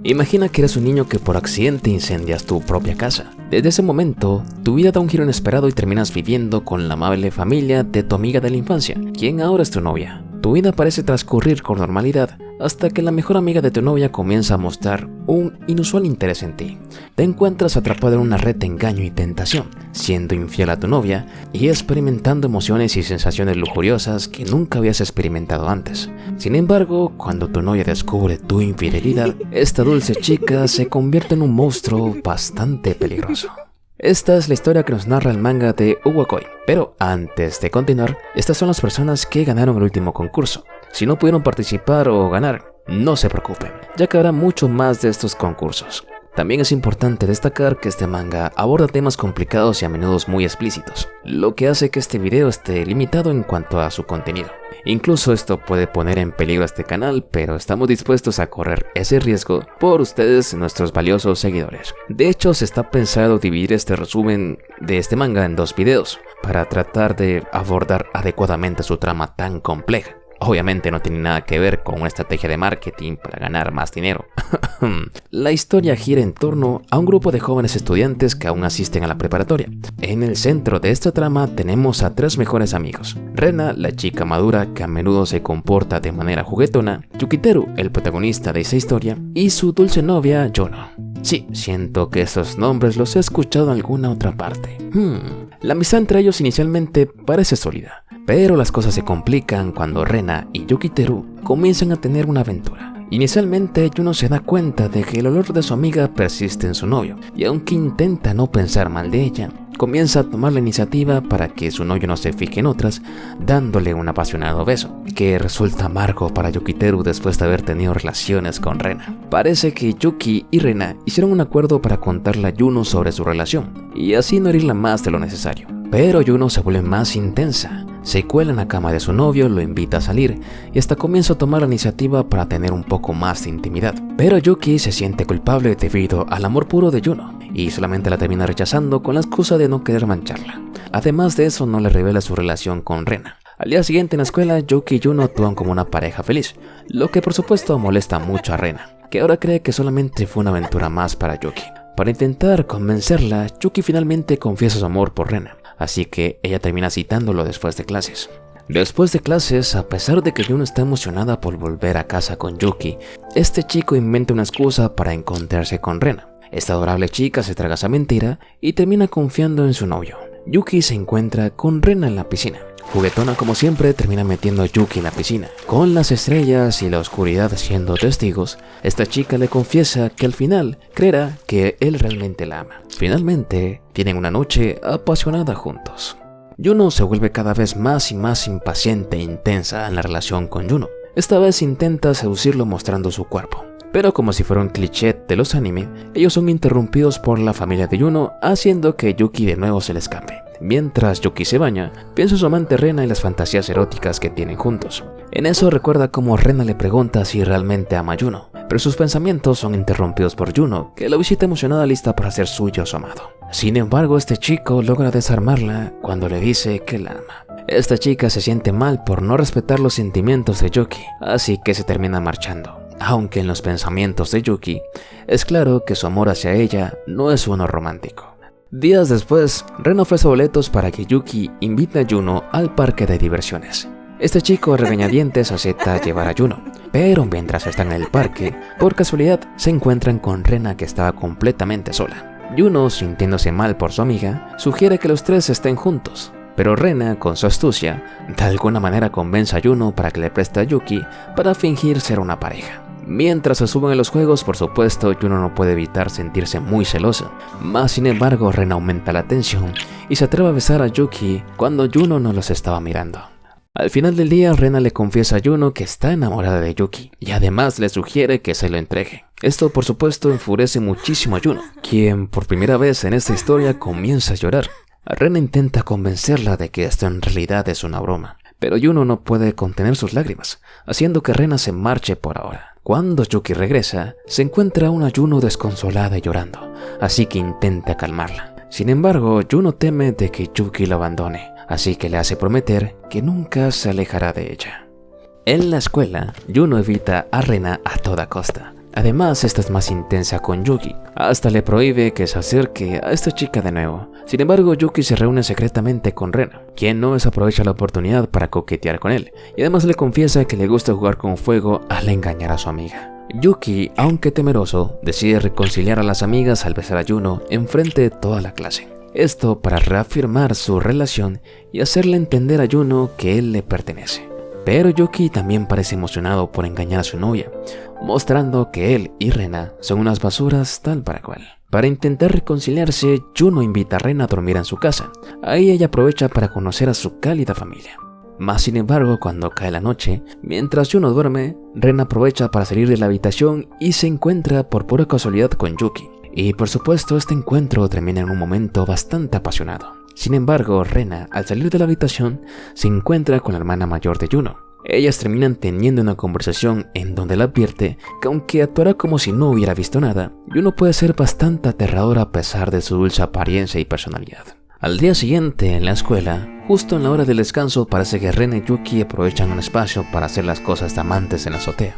Imagina que eres un niño que por accidente incendias tu propia casa. Desde ese momento, tu vida da un giro inesperado y terminas viviendo con la amable familia de tu amiga de la infancia, quien ahora es tu novia. Tu vida parece transcurrir con normalidad hasta que la mejor amiga de tu novia comienza a mostrar un inusual interés en ti. Te encuentras atrapado en una red de engaño y tentación, siendo infiel a tu novia y experimentando emociones y sensaciones lujuriosas que nunca habías experimentado antes. Sin embargo, cuando tu novia descubre tu infidelidad, esta dulce chica se convierte en un monstruo bastante peligroso. Esta es la historia que nos narra el manga de Uwakoi. Pero antes de continuar, estas son las personas que ganaron el último concurso. Si no pudieron participar o ganar, no se preocupen, ya que habrá mucho más de estos concursos. También es importante destacar que este manga aborda temas complicados y a menudo muy explícitos, lo que hace que este video esté limitado en cuanto a su contenido. Incluso esto puede poner en peligro a este canal, pero estamos dispuestos a correr ese riesgo por ustedes, nuestros valiosos seguidores. De hecho, se está pensado dividir este resumen de este manga en 2 videos, para tratar de abordar adecuadamente su trama tan compleja. Obviamente no tiene nada que ver con una estrategia de marketing para ganar más dinero. La historia gira en torno a un grupo de jóvenes estudiantes que aún asisten a la preparatoria. En el centro de esta trama tenemos a 3 mejores amigos: Rena, la chica madura que a menudo se comporta de manera juguetona; Yukiteru, el protagonista de esa historia; y su dulce novia, Yuno. Sí, siento que esos nombres los he escuchado en alguna otra parte. La amistad entre ellos inicialmente parece sólida, pero las cosas se complican cuando Rena y Yukiteru comienzan a tener una aventura. Inicialmente, Yuno se da cuenta de que el olor de su amiga persiste en su novio, y aunque intenta no pensar mal de ella, comienza a tomar la iniciativa para que su novio no se fije en otras, dándole un apasionado beso, que resulta amargo para Yukiteru después de haber tenido relaciones con Rena. Parece que Yuki y Rena hicieron un acuerdo para contarle a Yuno sobre su relación, y así no herirla más de lo necesario. Pero Yuno se vuelve más intensa, se cuela en la cama de su novio, lo invita a salir y hasta comienza a tomar la iniciativa para tener un poco más de intimidad. Pero Yuki se siente culpable debido al amor puro de Yuno y solamente la termina rechazando con la excusa de no querer mancharla. Además de eso, no le revela su relación con Rena. Al día siguiente en la escuela, Yuki y Yuno actúan como una pareja feliz, lo que por supuesto molesta mucho a Rena, que ahora cree que solamente fue una aventura más para Yuki. Para intentar convencerla, Yuki finalmente confiesa su amor por Rena, así que ella termina citándolo después de clases. Después de clases, a pesar de que Yuno está emocionada por volver a casa con Yuki, este chico inventa una excusa para encontrarse con Rena. Esta adorable chica se traga esa mentira y termina confiando en su novio. Yuki se encuentra con Rena en la piscina. Juguetona como siempre, termina metiendo a Yuki en la piscina. Con las estrellas y la oscuridad siendo testigos, esta chica le confiesa que al final creerá que él realmente la ama. Finalmente, tienen una noche apasionada juntos. Yuno se vuelve cada vez más y más impaciente e intensa en la relación con Yuno. Esta vez intenta seducirlo mostrando su cuerpo. Pero como si fuera un cliché de los anime, ellos son interrumpidos por la familia de Yuno, haciendo que Yuki de nuevo se le escape. Mientras Yuki se baña, piensa en su amante Rena y las fantasías eróticas que tienen juntos. En eso recuerda cómo Rena le pregunta si realmente ama a Yuno, pero sus pensamientos son interrumpidos por Yuno, que lo visita emocionada lista para hacer suyo a su amado. Sin embargo, este chico logra desarmarla cuando le dice que la ama. Esta chica se siente mal por no respetar los sentimientos de Yuki, así que se termina marchando. Aunque en los pensamientos de Yuki, es claro que su amor hacia ella no es uno romántico. Días después, Rena ofrece boletos para que Yuki invite a Yuno al parque de diversiones. Este chico a regañadientes acepta llevar a Yuno, pero mientras están en el parque, por casualidad se encuentran con Rena, que estaba completamente sola. Yuno, sintiéndose mal por su amiga, sugiere que los 3 estén juntos, pero Rena, con su astucia, de alguna manera convence a Yuno para que le preste a Yuki para fingir ser una pareja. Mientras se suben a los juegos, por supuesto, Yuno no puede evitar sentirse muy celoso. Más sin embargo, Rena aumenta la tensión y se atreve a besar a Yuki cuando Yuno no los estaba mirando. Al final del día, Rena le confiesa a Yuno que está enamorada de Yuki y además le sugiere que se lo entregue. Esto por supuesto enfurece muchísimo a Yuno, quien por primera vez en esta historia comienza a llorar. Rena intenta convencerla de que esto en realidad es una broma, pero Yuno no puede contener sus lágrimas, haciendo que Rena se marche por ahora. Cuando Yuki regresa, se encuentra a una Yuno desconsolada y llorando, así que intenta calmarla. Sin embargo, Yuno teme de que Yuki lo abandone, así que le hace prometer que nunca se alejará de ella. En la escuela, Yuno evita a Rena a toda costa, Además, esta es más intensa con Yuki, hasta le prohíbe que se acerque a esta chica de nuevo. Sin embargo, Yuki se reúne secretamente con Rena, quien no desaprovecha la oportunidad para coquetear con él, y además le confiesa que le gusta jugar con fuego al engañar a su amiga. Yuki, aunque temeroso, decide reconciliar a las amigas al besar a Yuno enfrente de toda la clase. Esto para reafirmar su relación y hacerle entender a Yuno que él le pertenece. Pero Yuki también parece emocionado por engañar a su novia, mostrando que él y Rena son unas basuras tal para cual. Para intentar reconciliarse, Yuno invita a Rena a dormir en su casa. Ahí ella aprovecha para conocer a su cálida familia. Mas sin embargo, cuando cae la noche, mientras Yuno duerme, Rena aprovecha para salir de la habitación y se encuentra por pura casualidad con Yuki. Y por supuesto, este encuentro termina en un momento bastante apasionado. Sin embargo, Rena, al salir de la habitación, se encuentra con la hermana mayor de Yuno. Ellas terminan teniendo una conversación en donde le advierte que aunque actuará como si no hubiera visto nada, Yuno puede ser bastante aterradora a pesar de su dulce apariencia y personalidad. Al día siguiente, en la escuela, justo en la hora del descanso, parece que Rena y Yuki aprovechan un espacio para hacer las cosas de amantes en la azotea.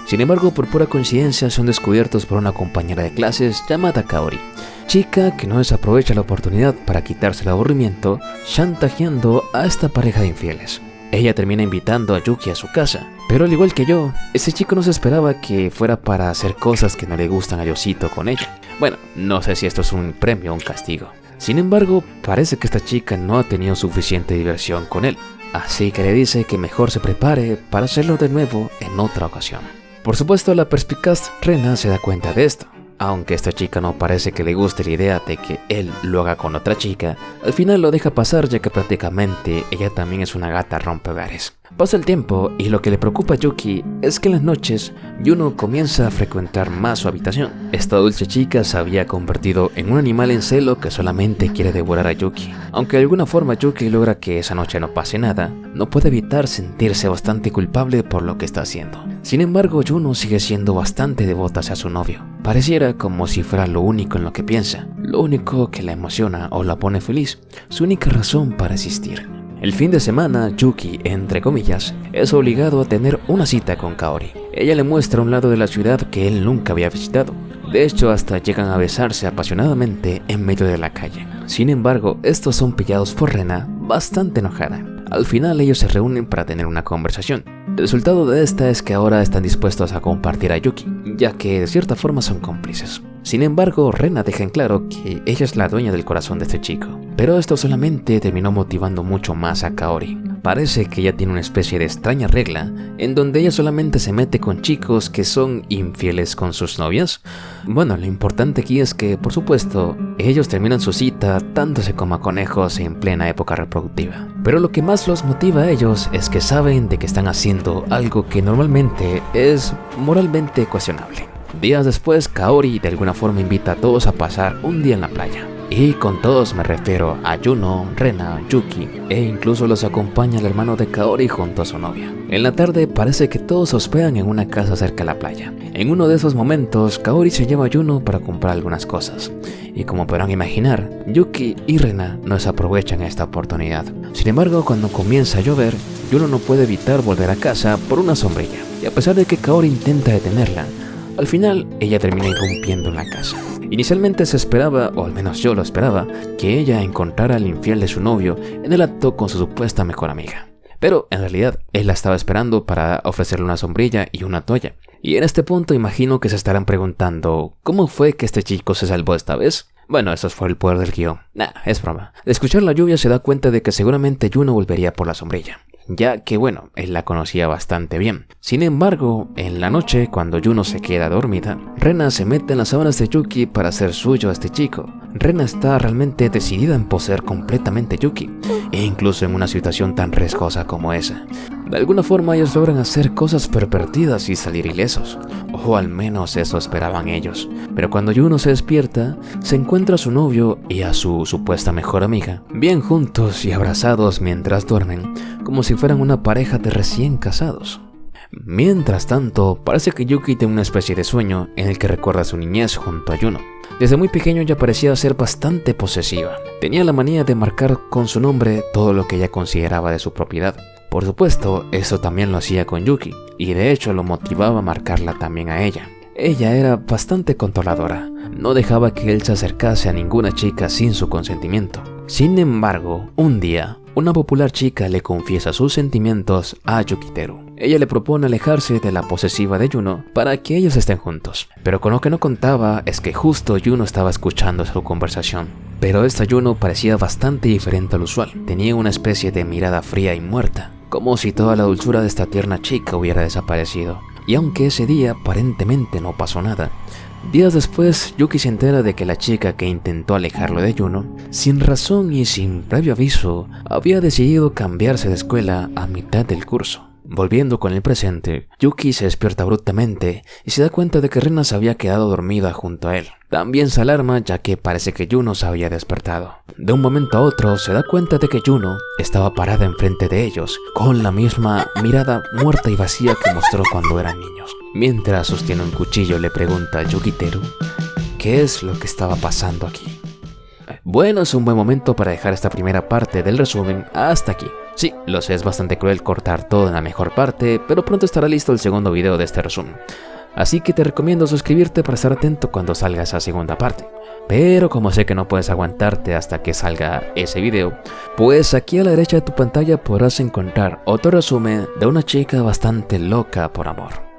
Sin embargo, por pura coincidencia, son descubiertos por una compañera de clases llamada Kaori, chica que no desaprovecha la oportunidad para quitarse el aburrimiento, chantajeando a esta pareja de infieles. Ella termina invitando a Yuki a su casa, pero al igual que yo, este chico no se esperaba que fuera para hacer cosas que no le gustan a Yosito con ella. Bueno, no sé si esto es un premio o un castigo. Sin embargo, parece que esta chica no ha tenido suficiente diversión con él, así que le dice que mejor se prepare para hacerlo de nuevo en otra ocasión. Por supuesto, la perspicaz Rena se da cuenta de esto. Aunque esta chica no parece que le guste la idea de que él lo haga con otra chica, al final lo deja pasar ya que prácticamente ella también es una gata rompehogares. Pasa el tiempo y lo que le preocupa a Yuki es que en las noches Yuno comienza a frecuentar más su habitación. Esta dulce chica se había convertido en un animal en celo que solamente quiere devorar a Yuki. Aunque de alguna forma Yuki logra que esa noche no pase nada, no puede evitar sentirse bastante culpable por lo que está haciendo. Sin embargo, Yuno sigue siendo bastante devota hacia su novio. Pareciera como si fuera lo único en lo que piensa, lo único que la emociona o la pone feliz, su única razón para existir. El fin de semana, Yuki, entre comillas, es obligado a tener una cita con Kaori. Ella le muestra un lado de la ciudad que él nunca había visitado. De hecho, hasta llegan a besarse apasionadamente en medio de la calle. Sin embargo, estos son pillados por Rena, bastante enojada. Al final ellos se reúnen para tener una conversación. El resultado de esta es que ahora están dispuestos a compartir a Yuki, ya que de cierta forma son cómplices. Sin embargo, Rena deja en claro que ella es la dueña del corazón de este chico, pero esto solamente terminó motivando mucho más a Kaori. Parece que ella tiene una especie de extraña regla en donde ella solamente se mete con chicos que son infieles con sus novias. Bueno, lo importante aquí es que, por supuesto, ellos terminan su cita dándose como a conejos en plena época reproductiva. Pero lo que más los motiva a ellos es que saben de que están haciendo algo que normalmente es moralmente cuestionable. Días después, Kaori de alguna forma invita a todos a pasar un día en la playa. Y con todos me refiero a Yuno, Rena, Yuki e incluso los acompaña el hermano de Kaori junto a su novia. En la tarde parece que todos se hospedan en una casa cerca de la playa. En uno de esos momentos, Kaori se lleva a Yuno para comprar algunas cosas. Y como podrán imaginar, Yuki y Rena no desaprovechan esta oportunidad. Sin embargo, cuando comienza a llover, Yuno no puede evitar volver a casa por una sombrilla. Y a pesar de que Kaori intenta detenerla, al final ella termina irrumpiendo en la casa. Inicialmente se esperaba, o al menos yo lo esperaba, que ella encontrara al infiel de su novio en el acto con su supuesta mejor amiga. Pero en realidad él la estaba esperando para ofrecerle una sombrilla y una toalla. Y en este punto imagino que se estarán preguntando, ¿cómo fue que este chico se salvó esta vez? Bueno, eso fue el poder del guión. Nah, es broma. Al escuchar la lluvia se da cuenta de que seguramente Yuno volvería por la sombrilla, ya que bueno, él la conocía bastante bien. Sin embargo, en la noche, cuando Yuno se queda dormida, Rena se mete en las sábanas de Yuki para hacer suyo a este chico. Rena está realmente decidida en poseer completamente a Yuki, e incluso en una situación tan riesgosa como esa. De alguna forma ellos logran hacer cosas pervertidas y salir ilesos, o al menos eso esperaban ellos. Pero cuando Yuno se despierta, se encuentra a su novio y a su supuesta mejor amiga, bien juntos y abrazados mientras duermen, como si fueran una pareja de recién casados. Mientras tanto, parece que Yuki tiene una especie de sueño en el que recuerda su niñez junto a Yuno. Desde muy pequeño ya parecía ser bastante posesiva. Tenía la manía de marcar con su nombre todo lo que ella consideraba de su propiedad. Por supuesto, eso también lo hacía con Yuki, y de hecho lo motivaba a marcarla también a ella. Ella era bastante controladora, no dejaba que él se acercase a ninguna chica sin su consentimiento. Sin embargo, un día, una popular chica le confiesa sus sentimientos a Yukiteru. Ella le propone alejarse de la posesiva de Yuno para que ellos estén juntos. Pero con lo que no contaba es que justo Yuno estaba escuchando su conversación. Pero esta Yuno parecía bastante diferente al usual. Tenía una especie de mirada fría y muerta, como si toda la dulzura de esta tierna chica hubiera desaparecido. Y aunque ese día aparentemente no pasó nada, días después Yuki se entera de que la chica que intentó alejarlo de Yuno, sin razón y sin previo aviso, había decidido cambiarse de escuela a mitad del curso. Volviendo con el presente, Yuki se despierta abruptamente y se da cuenta de que Rena se había quedado dormida junto a él. También se alarma ya que parece que Yuno se había despertado. De un momento a otro se da cuenta de que Yuno estaba parada enfrente de ellos, con la misma mirada muerta y vacía que mostró cuando eran niños. Mientras sostiene un cuchillo le pregunta a Yukiteru qué es lo que estaba pasando aquí. Bueno, es un buen momento para dejar esta primera parte del resumen hasta aquí. Sí, lo sé, es bastante cruel cortar todo en la mejor parte, pero pronto estará listo el segundo video de este resumen. Así que te recomiendo suscribirte para estar atento cuando salga esa segunda parte. Pero como sé que no puedes aguantarte hasta que salga ese video, pues aquí a la derecha de tu pantalla podrás encontrar otro resumen de una chica bastante loca por amor.